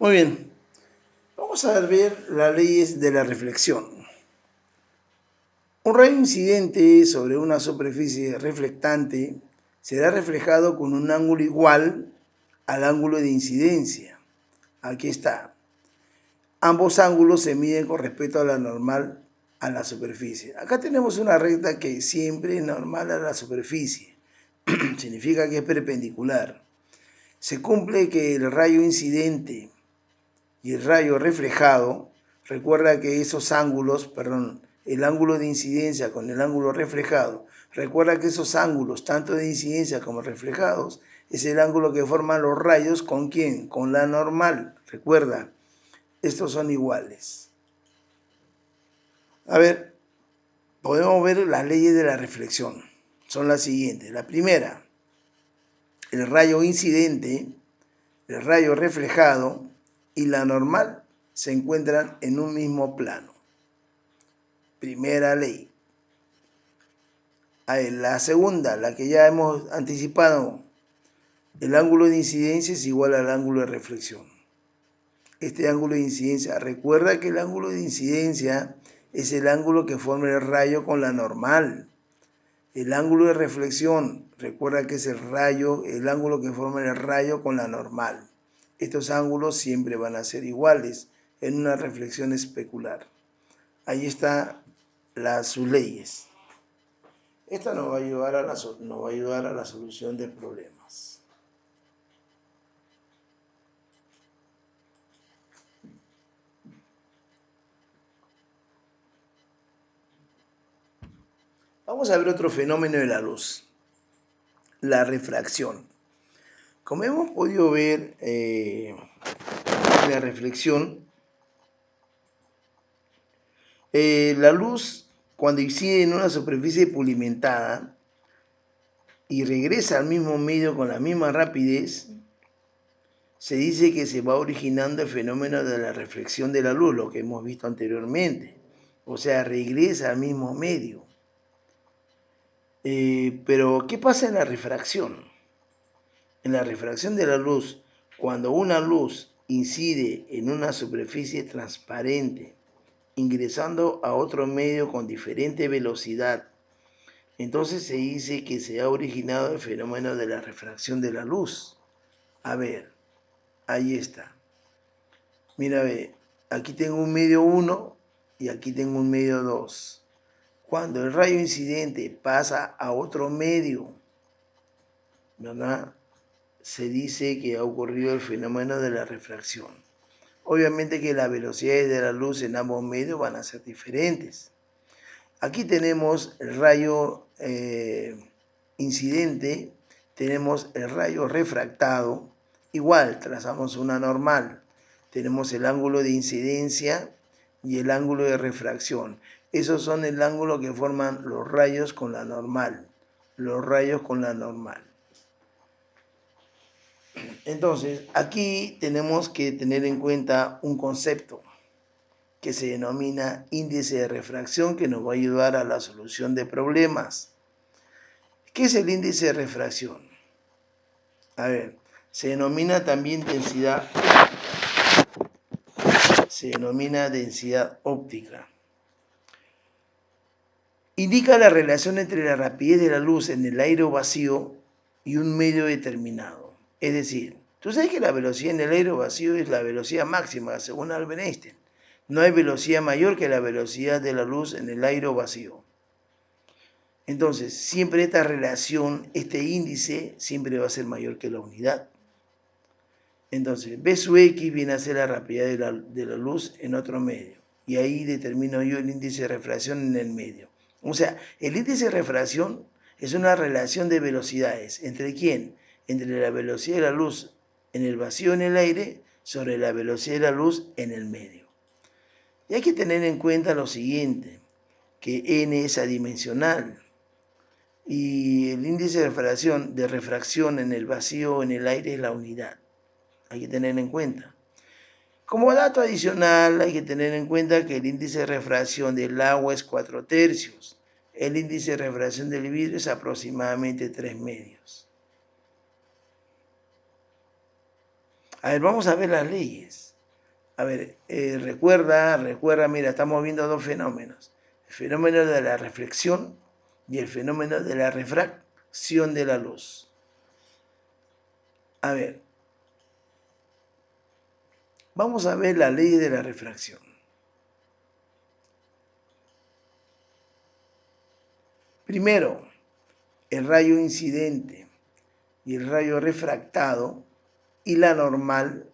Muy bien, vamos a ver las leyes de la reflexión. Un rayo incidente sobre una superficie reflectante será reflejado con un ángulo igual al ángulo de incidencia. Aquí está. Ambos ángulos se miden con respecto a la normal a la superficie. Acá tenemos una recta que siempre es normal a la superficie. Significa que es perpendicular. Se cumple que el rayo incidente y el rayo reflejado, recuerda que esos ángulos, perdón, el ángulo de incidencia con el ángulo reflejado, recuerda que esos ángulos, tanto de incidencia como reflejados, es el ángulo que forman los rayos con ¿quién? Con la normal. Recuerda, estos son iguales. A ver, podemos ver las leyes de la reflexión. Son las siguientes. La primera, el rayo incidente, el rayo reflejado y la normal se encuentran en un mismo plano. Primera ley. La segunda, la que ya hemos anticipado, el ángulo de incidencia es igual al ángulo de reflexión. Este ángulo de incidencia, recuerda que el ángulo de incidencia es el ángulo que forma el rayo con la normal. El ángulo de reflexión, recuerda que es el ángulo que forma el rayo con la normal. Estos ángulos siempre van a ser iguales en una reflexión especular. Ahí están sus leyes. Esta nos va a ayudar a la solución de problemas. Vamos a ver otro fenómeno de la luz, la refracción. Como hemos podido ver en la reflexión, la luz cuando incide en una superficie pulimentada y regresa al mismo medio con la misma rapidez, se dice que se va originando el fenómeno de la reflexión de la luz, lo que hemos visto anteriormente. O sea, regresa al mismo medio. Pero, ¿qué pasa en la refracción? En la refracción de la luz, cuando una luz incide en una superficie transparente, ingresando a otro medio con diferente velocidad, entonces se dice que se ha originado el fenómeno de la refracción de la luz. A ver, ahí está. Mira, ve, aquí tengo un medio 1 y aquí tengo un medio 2. Cuando el rayo incidente pasa a otro medio, ¿verdad? Se dice que ha ocurrido el fenómeno de la refracción. Obviamente que las velocidades de la luz en ambos medios van a ser diferentes. Aquí tenemos el rayo incidente, tenemos el rayo refractado, igual trazamos una normal, tenemos el ángulo de incidencia y el ángulo de refracción. Esos son el ángulo que forman los rayos con la normal, los rayos con la normal. Entonces, aquí tenemos que tener en cuenta un concepto que se denomina índice de refracción, que nos va a ayudar a la solución de problemas. ¿Qué es el índice de refracción? A ver, se denomina también densidad óptica. Indica la relación entre la rapidez de la luz en el aire vacío y un medio determinado. Es decir, tú sabes que la velocidad en el aire vacío es la velocidad máxima, según Albert Einstein. No hay velocidad mayor que la velocidad de la luz en el aire vacío. Entonces, siempre esta relación, este índice, siempre va a ser mayor que la unidad. Entonces, B sub X viene a ser la rapidez de la luz en otro medio. Y ahí determino yo el índice de refracción en el medio. O sea, el índice de refracción es una relación de velocidades. ¿Entre quién? Entre la velocidad de la luz en el vacío en el aire sobre la velocidad de la luz en el medio. Y hay que tener en cuenta lo siguiente, que n es adimensional. Y el índice de refracción en el vacío o en el aire es la unidad. Hay que tener en cuenta. Como dato adicional, hay que tener en cuenta que el índice de refracción del agua es 4/3. El índice de refracción del vidrio es aproximadamente 3/2. A ver, vamos a ver las leyes. A ver, recuerda, mira, estamos viendo dos fenómenos. El fenómeno de la reflexión y el fenómeno de la refracción de la luz. A ver, vamos a ver la ley de la refracción. Primero, el rayo incidente y el rayo refractado y la normal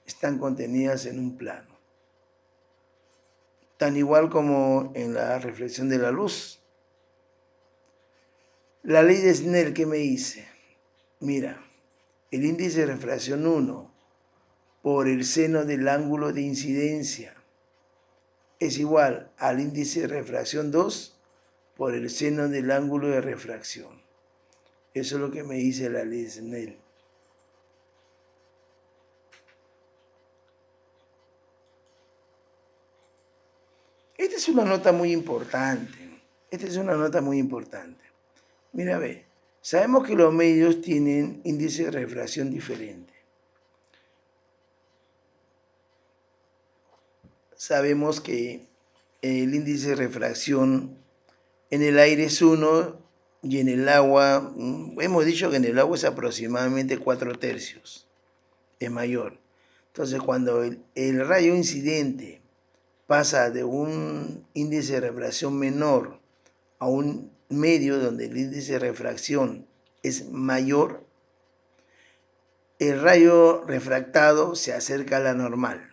están contenidas en un plano. Tan igual como en la reflexión de la luz. La ley de Snell, ¿qué me dice? Mira, el índice de refracción 1 por el seno del ángulo de incidencia es igual al índice de refracción 2 por el seno del ángulo de refracción. Eso es lo que me dice la ley de Snell. Esta es una nota muy importante. Mira, ve, sabemos que los medios tienen índice de refracción diferente. Sabemos que el índice de refracción en el aire es 1 y en el agua, hemos dicho que en el agua es aproximadamente 4/3, es mayor. Entonces, cuando el rayo incidente pasa de un índice de refracción menor a un medio donde el índice de refracción es mayor, el rayo refractado se acerca a la normal.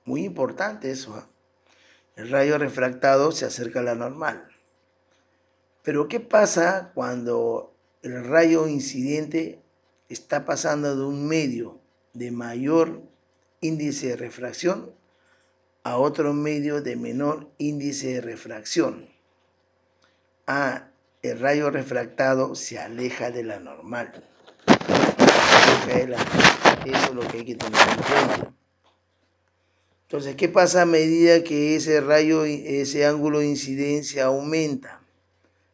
Muy importante eso, ¿eh? El rayo refractado se acerca a la normal. Pero ¿qué pasa cuando el rayo incidente está pasando de un medio de mayor índice de refracción a otro medio de menor índice de refracción? El rayo refractado se aleja de la normal. Eso es lo que hay que tener en cuenta. Entonces, ¿qué pasa a medida que ese ángulo de incidencia aumenta?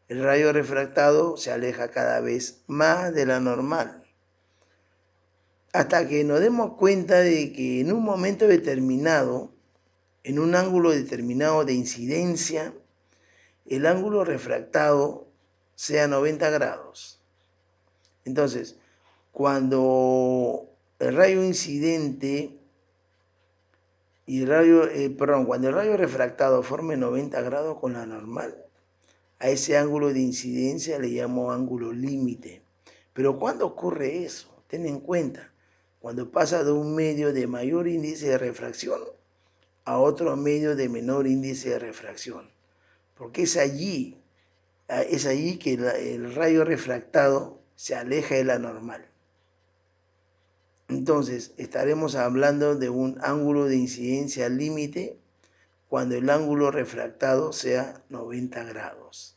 El rayo refractado se aleja cada vez más de la normal, hasta que nos demos cuenta de que en un momento determinado, en un ángulo determinado de incidencia, el ángulo refractado sea 90 grados. Entonces, cuando el rayo incidente cuando el rayo refractado forme 90 grados con la normal, a ese ángulo de incidencia le llamo ángulo límite. Pero ¿cuándo ocurre eso? Ten en cuenta, cuando pasa de un medio de mayor índice de refracción a otro medio de menor índice de refracción. Porque es allí que el rayo refractado se aleja de la normal. Entonces, estaremos hablando de un ángulo de incidencia límite cuando el ángulo refractado sea 90 grados.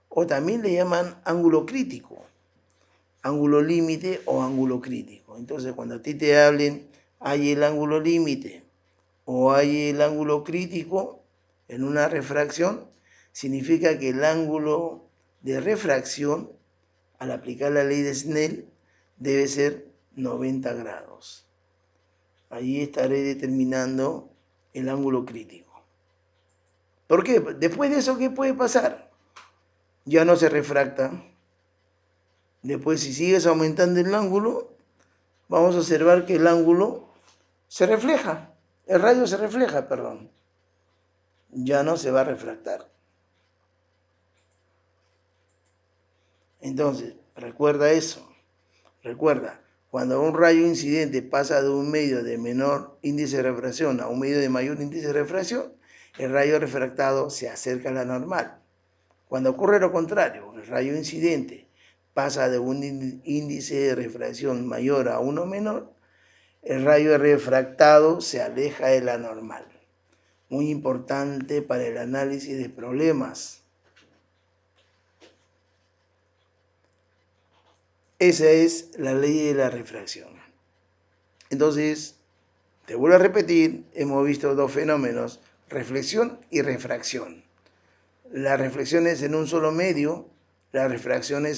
O también le llaman ángulo crítico, ángulo límite o ángulo crítico. Entonces, cuando a ti te hablen, hay el ángulo límite o hay el ángulo crítico en una refracción, significa que el ángulo de refracción, al aplicar la ley de Snell, debe ser 90 grados. Allí estaré determinando el ángulo crítico. ¿Por qué? Después de eso, ¿qué puede pasar? Ya no se refracta. Después, si sigues aumentando el ángulo, vamos a observar que el ángulo se refleja. El rayo se refleja, perdón. Ya no se va a refractar. Entonces, recuerda eso. Recuerda, cuando un rayo incidente pasa de un medio de menor índice de refracción a un medio de mayor índice de refracción, el rayo refractado se acerca a la normal. Cuando ocurre lo contrario, el rayo incidente pasa de un índice de refracción mayor a uno menor, el rayo refractado se aleja de la normal. Muy importante para el análisis de problemas. Esa es la ley de la refracción. Entonces, te vuelvo a repetir, hemos visto dos fenómenos, reflexión y refracción. La reflexión es en un solo medio, la refracción es